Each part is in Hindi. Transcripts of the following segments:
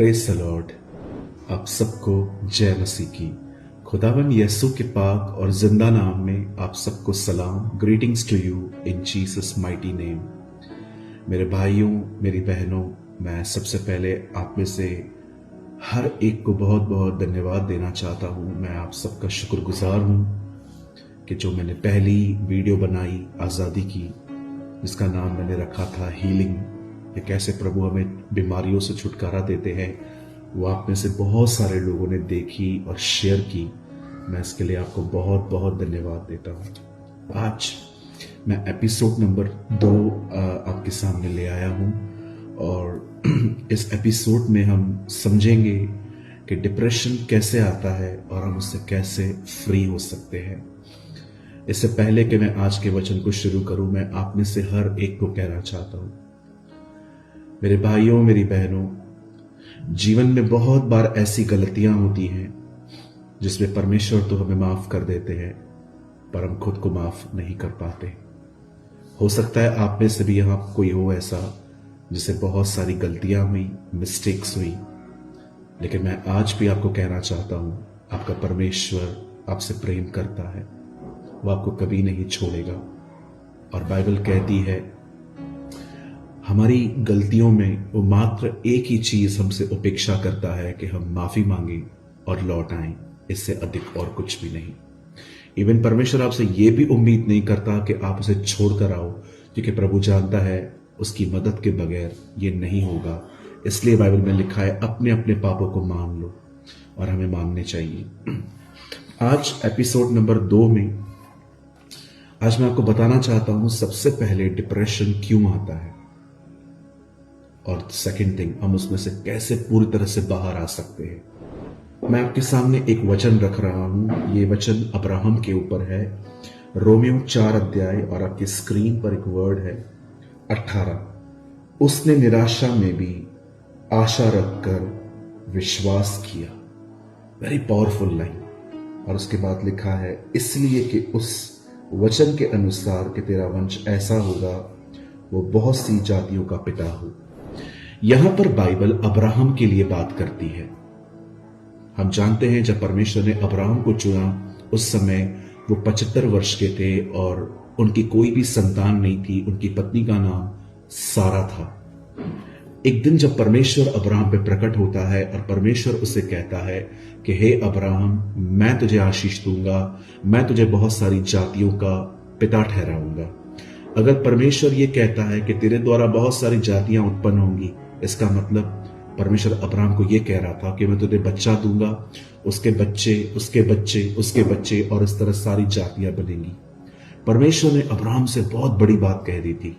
Praise the Lord. आप सबको जय मसीह की। खुदावन यीशु के पाक और जिंदा नाम में आप सबको सलाम। Greetings to you in Jesus mighty name. मेरे भाइयों, मेरी बहनों, मैं सबसे पहले आप में से हर एक को बहुत बहुत धन्यवाद देना चाहता हूं। मैं आप सबका शुक्रगुजार हूं कि जो मैंने पहली वीडियो बनाई आज़ादी की, जिसका नाम मैंने रखा था हीलिंग, ये कैसे प्रभु हमें बीमारियों से छुटकारा देते हैं, वो आप में से बहुत सारे लोगों ने देखी और शेयर की। मैं इसके लिए आपको बहुत बहुत धन्यवाद देता हूँ। आज मैं एपिसोड नंबर 2 आपके सामने ले आया हूँ और इस एपिसोड में हम समझेंगे कि डिप्रेशन कैसे आता है और हम उससे कैसे फ्री हो सकते हैं। इससे पहले कि मैं आज के वचन को शुरू करूं, मैं आप में से हर एक को कहना चाहता हूं, मेरे भाइयों, मेरी बहनों, जीवन में बहुत बार ऐसी गलतियां होती हैं जिसमें परमेश्वर तो हमें माफ कर देते हैं, पर हम खुद को माफ नहीं कर पाते। हो सकता है आप में से भी यहां कोई हो ऐसा जिसे बहुत सारी गलतियां हुई, मिस्टेक्स हुई, लेकिन मैं आज भी आपको कहना चाहता हूं, आपका परमेश्वर आपसे प्रेम करता है, वो आपको कभी नहीं छोड़ेगा। और बाइबल कहती है हमारी गलतियों में वो मात्र एक ही चीज हमसे अपेक्षा करता है कि हम माफी मांगे और लौट आएं, इससे अधिक और कुछ भी नहीं। इवन परमेश्वर आपसे ये भी उम्मीद नहीं करता कि आप उसे छोड़कर आओ, क्योंकि प्रभु जानता है उसकी मदद के बगैर ये नहीं होगा। इसलिए बाइबल में लिखा है अपने अपने पापों को मान लो, और हमें मानने चाहिए। आज एपिसोड नंबर 2 में आज मैं आपको बताना चाहता हूं सबसे पहले डिप्रेशन क्यों आता है, और सेकंड थिंग, हम उसमें से कैसे पूरी तरह से बाहर आ सकते हैं। मैं आपके सामने एक वचन रख रहा हूं। ये वचन अब्राहम के ऊपर है, रोमियो 4 अध्याय, और आपकी स्क्रीन पर एक वर्ड है 18। उसने निराशा में भी आशा रखकर विश्वास किया। Very powerful line. और उसके बाद लिखा है इसलिए कि उस वचन के अनुसार कि तेरा वंश ऐसा होगा, वो बहुत सी जातियों का पिता हो। यहां पर बाइबल अब्राहम के लिए बात करती है। हम जानते हैं जब परमेश्वर ने अब्राहम को चुना, उस समय वो 75 वर्ष के थे और उनकी कोई भी संतान नहीं थी। उनकी पत्नी का नाम सारा था। एक दिन जब परमेश्वर अब्राहम पे प्रकट होता है और परमेश्वर उसे कहता है कि हे अब्राहम, मैं तुझे आशीष दूंगा, मैं तुझे बहुत सारी जातियों का पिता ठहराऊंगा। अगर परमेश्वर ये कहता है कि तेरे द्वारा बहुत सारी जातियां उत्पन्न होंगी, इसका मतलब परमेश्वर अब्राहम को यह कह रहा था कि मैं तुझे बच्चा दूंगा, उसके बच्चे, उसके बच्चे, उसके बच्चे, और इस तरह सारी जातियां बनेंगी। परमेश्वर ने अब्राहम से बहुत बड़ी बात कह दी थी,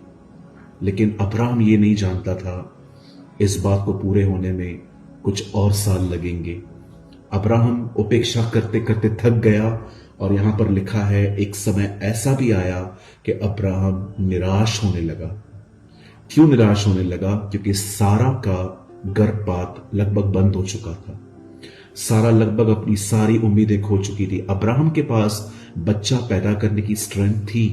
लेकिन अब्राहम ये नहीं जानता था इस बात को पूरे होने में कुछ और साल लगेंगे। अब्राहम उपेक्षा करते करते थक गया, और यहां पर लिखा है एक समय ऐसा भी आया कि अब्राहम निराश होने लगा। क्यों निराश होने लगा? क्योंकि सारा का गर्भपात लगभग बंद हो चुका था। सारा लगभग अपनी सारी उम्मीदें खो चुकी थी। अब्राहम के पास बच्चा पैदा करने की स्ट्रेंथ थी,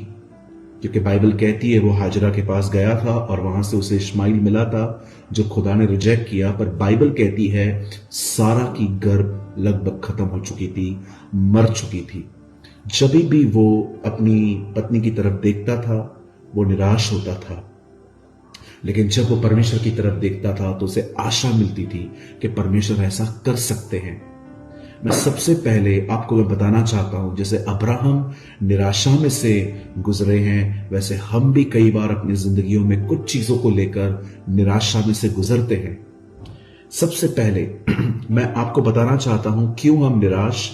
क्योंकि बाइबल कहती है वो हाजरा के पास गया था और वहां से उसे इस्माइल मिला था, जो खुदा ने रिजेक्ट किया। पर बाइबल कहती है सारा की गर्भ लगभग खत्म हो चुकी थी, मर चुकी थी। जब भी वो अपनी पत्नी की तरफ देखता था वो निराश होता था, लेकिन जब वो परमेश्वर की तरफ देखता था तो उसे आशा मिलती थी कि परमेश्वर ऐसा कर सकते हैं। मैं सबसे पहले आपको मैं बताना चाहता हूं, जैसे अब्राहम निराशा में से गुजरे हैं, वैसे हम भी कई बार अपनी जिंदगियों में कुछ चीजों को लेकर निराशा में से गुजरते हैं। सबसे पहले मैं आपको बताना चाहता हूं क्यों हम निराश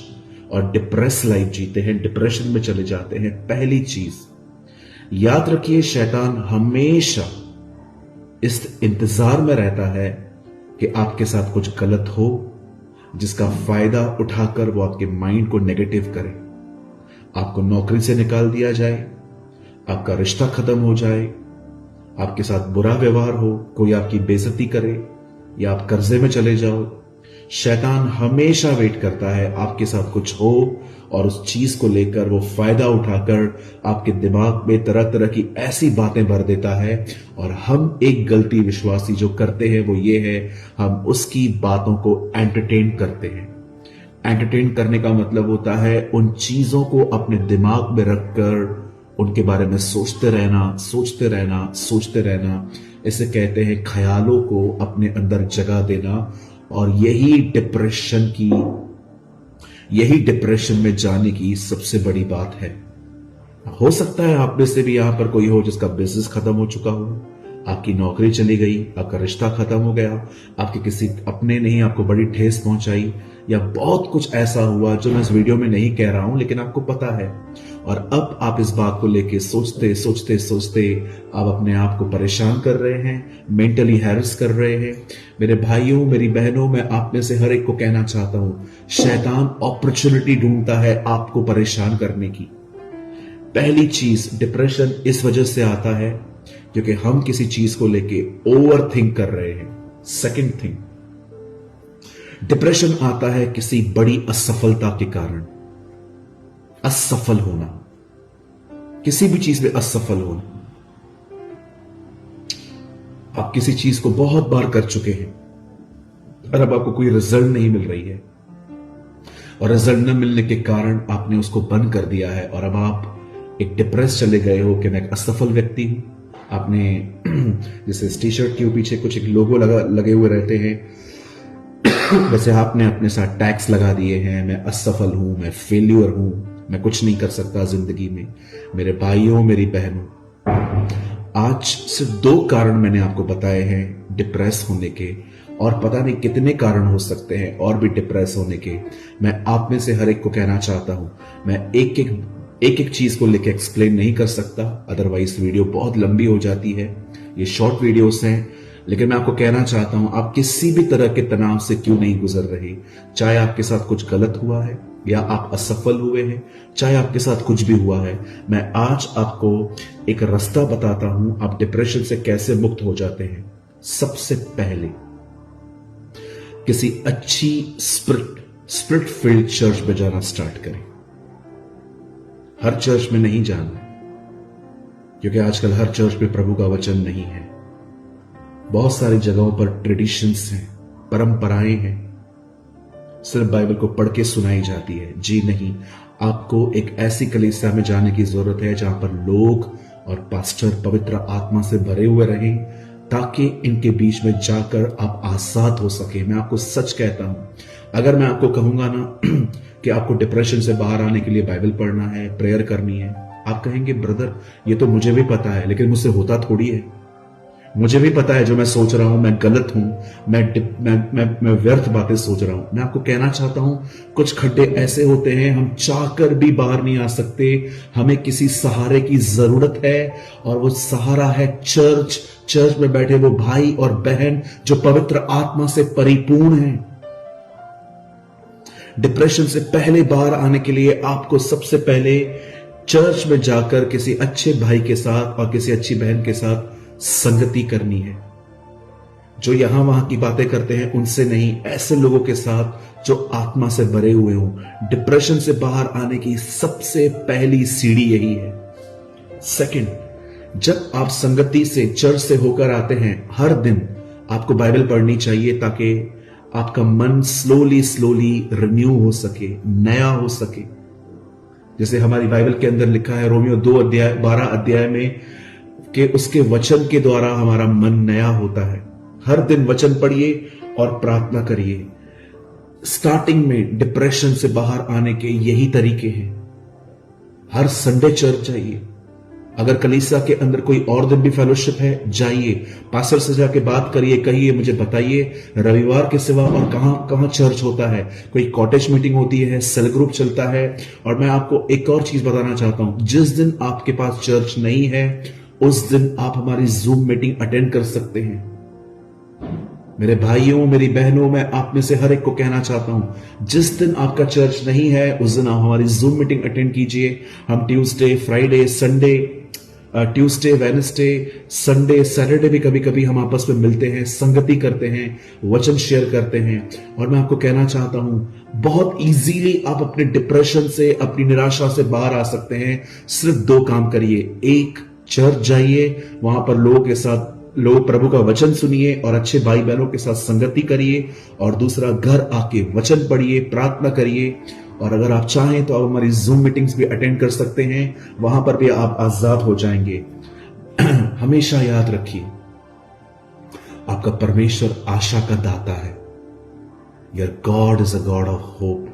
और डिप्रेस लाइफ जीते हैं, डिप्रेशन में चले जाते हैं। पहली चीज याद रखिए, शैतान हमेशा इस इंतजार में रहता है कि आपके साथ कुछ गलत हो, जिसका फायदा उठाकर वो आपके माइंड को नेगेटिव करे। आपको नौकरी से निकाल दिया जाए, आपका रिश्ता खत्म हो जाए, आपके साथ बुरा व्यवहार हो, कोई आपकी बेइज्जती करे, या आप कर्जे में चले जाओ, शैतान हमेशा वेट करता है आपके साथ कुछ हो और उस चीज को लेकर वो फायदा उठाकर आपके दिमाग में तरह तरह की ऐसी बातें भर देता है। और हम एक गलती विश्वासी जो करते हैं वो ये है, हम उसकी बातों को एंटरटेन करते हैं। एंटरटेन करने का मतलब होता है उन चीजों को अपने दिमाग में रखकर उनके बारे में सोचते रहना, सोचते रहना, सोचते रहना। इसे कहते हैं ख्यालों को अपने अंदर जगह देना। और यही डिप्रेशन में जाने की सबसे बड़ी बात है। हो सकता है आप में से भी यहां पर कोई हो जिसका बिजनेस खत्म हो चुका हो, आपकी नौकरी चली गई, आपका रिश्ता खत्म हो गया, आपके किसी अपने ने ही आपको बड़ी ठेस पहुंचाई, या बहुत कुछ ऐसा हुआ जो मैं इस वीडियो में नहीं कह रहा हूं लेकिन आपको पता है। और अब आप इस बात को लेके सोचते सोचते सोचते आप अपने आप को परेशान कर रहे हैं, मेंटली हैरेस कर रहे हैं। मेरे भाइयों, मेरी बहनों, मैं आप में से हर एक को कहना चाहता हूं, शैतान अपॉर्चुनिटी ढूंढता है आपको परेशान करने की। पहली चीज, डिप्रेशन इस वजह से आता है क्योंकि हम किसी चीज को लेके ओवर थिंक कर रहे हैं। सेकंड थिंग, डिप्रेशन आता है किसी बड़ी असफलता के कारण। असफल होना, किसी भी चीज में असफल होना। आप किसी चीज को बहुत बार कर चुके हैं और अब आपको कोई रिजल्ट नहीं मिल रही है, और रिजल्ट न मिलने के कारण आपने उसको बंद कर दिया है, और अब आप एक डिप्रेस चले गए हो कि मैं एक असफल व्यक्ति हूं। आपने जैसे टी शर्ट के पीछे कुछ एक लोगो लगे हुए रहते हैं, वैसे आपने अपने साथ टैग्स लगा दिए हैं, मैं असफल हूं, मैं फेल्यूर हूं, मैं कुछ नहीं कर सकता जिंदगी में। मेरे भाइयों, मेरी बहनों, आज सिर्फ 2 कारण मैंने आपको बताए हैं डिप्रेस होने के, और पता नहीं कितने कारण हो सकते हैं और भी डिप्रेस होने के। मैं आप में से हर एक को कहना चाहता हूं, मैं एक चीज को लेकर एक्सप्लेन नहीं कर सकता, अदरवाइज वीडियो बहुत लंबी हो जाती है। ये शॉर्ट वीडियोस हैं, लेकिन मैं आपको कहना चाहता हूं, आप किसी भी तरह के तनाव से क्यों नहीं गुजर रहे। चाहे आपके साथ कुछ गलत हुआ है या आप असफल हुए हैं, चाहे आपके साथ कुछ भी हुआ है, मैं आज आपको एक रास्ता बताता हूं आप डिप्रेशन से कैसे मुक्त हो जाते हैं। सबसे पहले किसी अच्छी स्पिरिट फील्ड चर्च में जाना स्टार्ट करें। हर चर्च में नहीं जाना, क्योंकि आजकल हर चर्च में प्रभु का वचन नहीं है। बहुत सारी जगहों पर ट्रेडिशंस हैं, परंपराएं हैं, सिर्फ बाइबल को पढ़ के सुनाई जाती है। जी नहीं, आपको एक ऐसी कलीसिया में जाने की जरूरत है जहां पर लोग और पास्टर पवित्र आत्मा से भरे हुए रहें, ताकि इनके बीच में जाकर आप आजाद हो सके। मैं आपको सच कहता हूं, अगर मैं आपको कहूंगा ना कि आपको डिप्रेशन से बाहर आने के लिए बाइबल पढ़ना है, प्रेयर करनी है, आप कहेंगे ब्रदर ये तो मुझे भी पता है, लेकिन मुझसे होता थोड़ी है। मुझे भी पता है जो मैं सोच रहा हूं, मैं गलत हूं, मैं व्यर्थ बातें सोच रहा हूं। मैं आपको कहना चाहता हूं, कुछ खड्डे ऐसे होते हैं हम चाहकर भी बाहर नहीं आ सकते। हमें किसी सहारे की जरूरत है, और वो सहारा है चर्च में बैठे वो भाई और बहन जो पवित्र आत्मा से परिपूर्ण हैं। डिप्रेशन से पहले बाहर आने के लिए आपको सबसे पहले चर्च में जाकर किसी अच्छे भाई के साथ और किसी अच्छी बहन के साथ संगति करनी है। जो यहां वहां की बातें करते हैं उनसे नहीं, ऐसे लोगों के साथ जो आत्मा से भरे हुए हों। डिप्रेशन से बाहर आने की सबसे पहली सीढ़ी यही है। सेकंड, जब आप संगति से चर्च से होकर आते हैं, हर दिन आपको बाइबल पढ़नी चाहिए, ताकि आपका मन स्लोली रिन्यू हो सके, नया हो सके। जैसे हमारी बाइबल के अंदर लिखा है रोमियो 12 अध्याय में कि उसके वचन के द्वारा हमारा मन नया होता है। हर दिन वचन पढ़िए और प्रार्थना करिए। स्टार्टिंग में डिप्रेशन से बाहर आने के यही तरीके हैं। हर संडे चर्च जाइए। अगर कलीसिया के अंदर कोई और दिन भी फेलोशिप है, जाइए, पास्टर से जाके बात करिए, कहिए मुझे बताइए रविवार के सिवा और कहां चर्च होता है। कोई कॉटेज मीटिंग होती है, सेल ग्रुप चलता है। और मैं आपको एक और चीज बताना चाहता हूं, जिस दिन आपके पास चर्च नहीं है उस दिन आप हमारी जूम मीटिंग अटेंड कर सकते हैं। मेरे भाइयों, मेरी बहनों, मैं आप में से हर एक को कहना चाहता हूं, जिस दिन आपका चर्च नहीं है उस दिन आप हमारी जूम मीटिंग अटेंड कीजिए। हम Tuesday, Friday, Sunday Tuesday, Wednesday, Sunday, Saturday भी कभी कभी हम आपस में मिलते हैं, संगति करते हैं, वचन शेयर करते हैं। और मैं आपको कहना चाहता हूं, बहुत इजीली आप अपने डिप्रेशन से, अपनी निराशा से बाहर आ सकते हैं। सिर्फ 2 काम करिए। एक, चर्च जाइए, वहां पर लोगों के साथ प्रभु का वचन सुनिए और अच्छे भाई बहनों के साथ संगति करिए। और दूसरा, घर आके वचन पढ़िए, प्रार्थना करिए। और अगर आप चाहें तो आप हमारी जूम मीटिंग्स भी अटेंड कर सकते हैं, वहां पर भी आप आजाद हो जाएंगे। हमेशा याद रखिए, आपका परमेश्वर आशा का दाता है। Your God is a God of hope.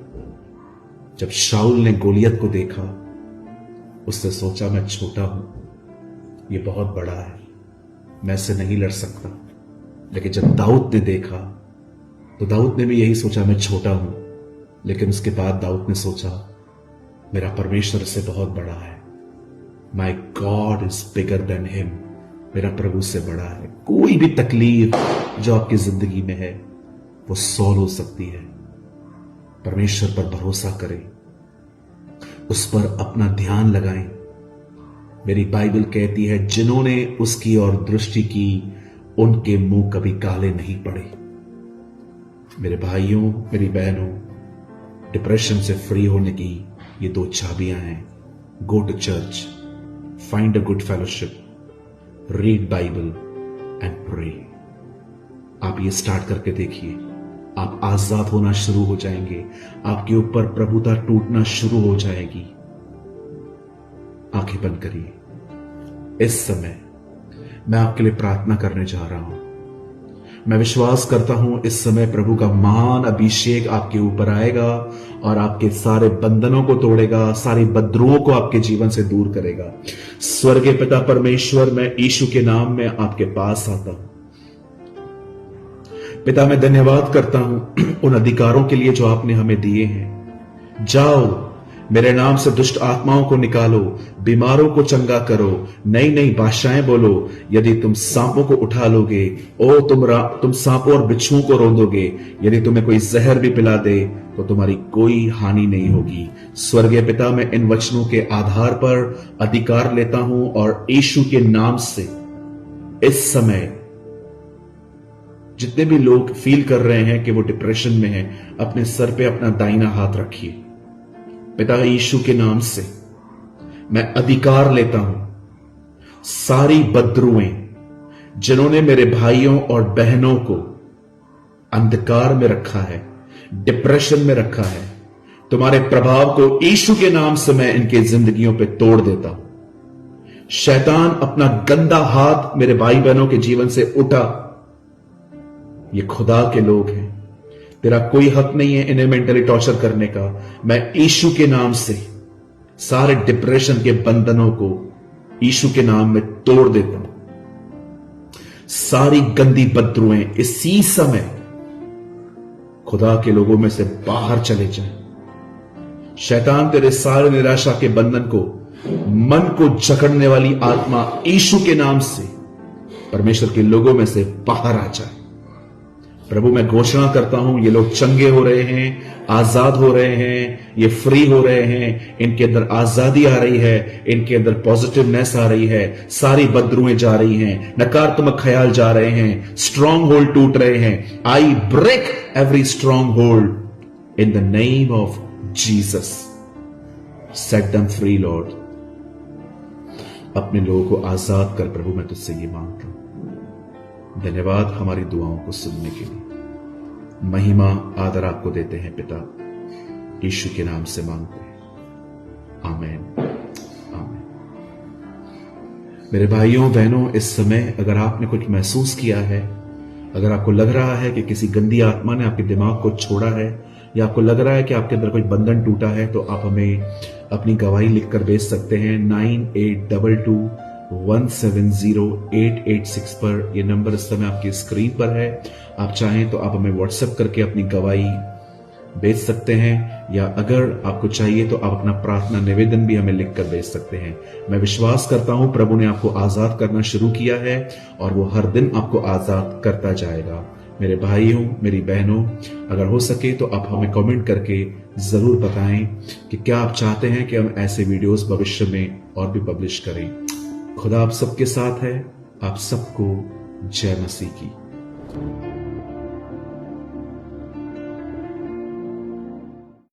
जब शाऊल ने गोलियत को देखा, उसने सोचा मैं छोटा हूं, ये बहुत बड़ा है, मैं इससे नहीं लड़ सकता। लेकिन जब दाऊद ने देखा तो दाऊद ने भी यही सोचा, मैं छोटा हूं। लेकिन उसके बाद दाऊद ने सोचा, मेरा परमेश्वर इससे बहुत बड़ा है। My God is bigger than him. मेरा प्रभु से बड़ा है। कोई भी तकलीफ जो आपकी जिंदगी में है वो सॉल्व हो सकती है। परमेश्वर पर भरोसा करें, उस पर अपना ध्यान लगाएं। मेरी बाइबल कहती है, जिन्होंने उसकी ओर दृष्टि की उनके मुंह कभी काले नहीं पड़े। मेरे भाइयों, मेरी बहनों, डिप्रेशन से फ्री होने की ये 2 चाबियां हैं। Go to church, find a good fellowship, read Bible and pray. आप ये स्टार्ट करके देखिए, आप आजाद होना शुरू हो जाएंगे। आपके ऊपर प्रभुता टूटना शुरू हो जाएगी। आंखें बंद करिए। इस समय मैं आपके लिए प्रार्थना करने जा रहा हूं। मैं विश्वास करता हूं इस समय प्रभु का महान अभिषेक आपके ऊपर आएगा और आपके सारे बंधनों को तोड़ेगा, सारी बद्रुओं को आपके जीवन से दूर करेगा। स्वर्गीय पिता परमेश्वर, मैं यीशु के नाम में आपके पास आता हूं। पिता, मैं धन्यवाद करता हूं उन अधिकारों के लिए जो आपने हमें दिए हैं। जाओ, मेरे नाम से दुष्ट आत्माओं को निकालो, बीमारों को चंगा करो, नई नई भाषाएं बोलो। यदि तुम सांपों को उठा लोगे, तुम सांपों और बिच्छुओं को रोंदोगे। यदि तुम्हें कोई जहर भी पिला दे तो तुम्हारी कोई हानि नहीं होगी। स्वर्गीय पिता, मैं इन वचनों के आधार पर अधिकार लेता हूं और यीशु के नाम से इस समय जितने भी लोग फील कर रहे हैं कि वो डिप्रेशन में हैं, अपने सर पे अपना दाहिना हाथ रखिए। पिता, यीशु के नाम से मैं अधिकार लेता हूं, सारी बद्रुएं जिन्होंने मेरे भाइयों और बहनों को अंधकार में रखा है, डिप्रेशन में रखा है, तुम्हारे प्रभाव को यीशु के नाम से मैं इनके जिंदगियों पे तोड़ देता हूं। शैतान, अपना गंदा हाथ मेरे भाई बहनों के जीवन से उठा। ये खुदा के लोग हैं, तेरा कोई हक नहीं है इन्हें मेंटली टॉर्चर करने का। मैं यीशु के नाम से सारे डिप्रेशन के बंधनों को यीशु के नाम में तोड़ देता हूं। सारी गंदी बद्रुएं इसी समय खुदा के लोगों में से बाहर चले जाएं। शैतान, तेरे सारे निराशा के बंधन को, मन को जकड़ने वाली आत्मा यीशु के नाम से परमेश्वर के लोगों में से बाहर आ जाए। प्रभु, मैं घोषणा करता हूं, ये लोग चंगे हो रहे हैं, आजाद हो रहे हैं, ये फ्री हो रहे हैं, इनके अंदर आजादी आ रही है, इनके अंदर पॉजिटिवनेस आ रही है, सारी बद्रुएं जा रही हैं, नकारात्मक ख्याल जा रहे हैं, स्ट्रॉन्ग होल्ड टूट रहे हैं। I break every stronghold in the name of Jesus. Set them free Lord. अपने लोगों को आजाद कर प्रभु, मैं तुझसे ये मांगता हूं। धन्यवाद हमारी दुआओं को सुनने के लिए। महिमा आदर आपको देते हैं पिता, यीशु के नाम से मांगते हैं, आमीन, आमीन। मेरे भाइयों बहनों, इस समय अगर आपने कुछ महसूस किया है, अगर आपको लग रहा है कि किसी गंदी आत्मा ने आपके दिमाग को छोड़ा है, या आपको लग रहा है कि आपके अंदर कोई बंधन टूटा है, तो आप हमें अपनी गवाही लिखकर भेज सकते हैं 9822170886 पर। यह नंबर इस समय आपकी स्क्रीन पर है। आप चाहें तो आप हमें व्हाट्सएप करके अपनी गवाही भेज सकते हैं, या अगर आपको चाहिए तो आप अपना प्रार्थना निवेदन भी हमें लिखकर भेज सकते हैं। मैं विश्वास करता हूं प्रभु ने आपको आजाद करना शुरू किया है और वो हर दिन आपको आजाद करता जाएगा। मेरे भाइयों, मेरी बहनों, अगर हो सके तो आप हमें कमेंट करके जरूर बताएं कि क्या आप चाहते हैं कि हम ऐसे वीडियोस भविष्य में और भी पब्लिश करें। खुदा आप सबके साथ है। आप सबको जय मसीह की।